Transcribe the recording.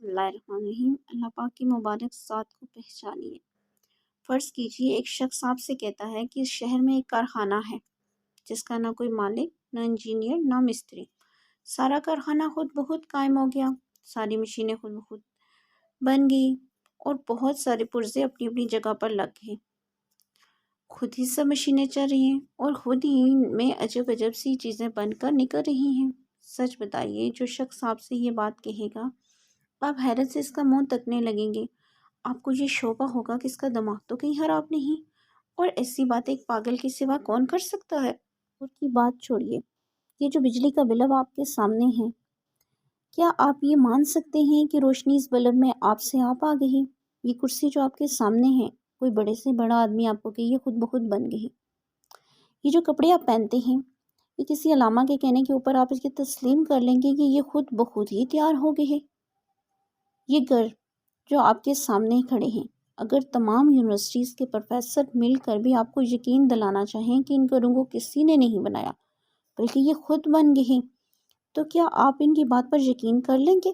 बिस्मिल्लाहिर्रहमानिर्रहीम। अल्लाह पाक की मुबारक ज़ात को पहचानिए। फ़र्ज़ कीजिए एक शख्स आपसे कहता है कि इस शहर में एक कारखाना है जिसका ना कोई मालिक, ना इंजीनियर, ना मिस्त्री। सारा कारखाना खुद बहुत कायम हो गया, सारी मशीनें खुद ब खुद बन गई और बहुत सारे पुर्जे अपनी अपनी जगह पर लग गए। खुद ही सब मशीनें चल रही हैं और खुद ही में अजब अजब सी चीज़ें बनकर निकल रही हैं। सच बताइए, जो शख्स आपसे ये बात कहेगा आप हैरत से इसका मुंह तकने लगेंगे। आपको ये शोभा होगा कि इसका दिमाग तो कहीं खराब नहीं। और ऐसी बात एक पागल के सिवा कौन कर सकता है। और की बात छोड़िए, ये जो बिजली का बल्ब आपके सामने है, क्या आप ये मान सकते हैं कि रोशनी इस बल्ब में आपसे आप आ गई। ये कुर्सी जो आपके सामने है, कोई बड़े से बड़ा आदमी आपको कि ये खुद ब खुद बन गई। ये जो कपड़े आप पहनते हैं, ये किसी अलामा के कहने के ऊपर आप इसकी तस्लीम कर लेंगे कि ये खुद ब खुद ही तैयार हो गए हैं। ये घर जो आपके सामने खड़े हैं, अगर तमाम यूनिवर्सिटीज़ के प्रोफेसर मिलकर भी आपको यकीन दिलाना चाहें कि इन घरों को किसी ने नहीं बनाया बल्कि ये खुद बन गए हैं, तो क्या आप इनकी बात पर यकीन कर लेंगे।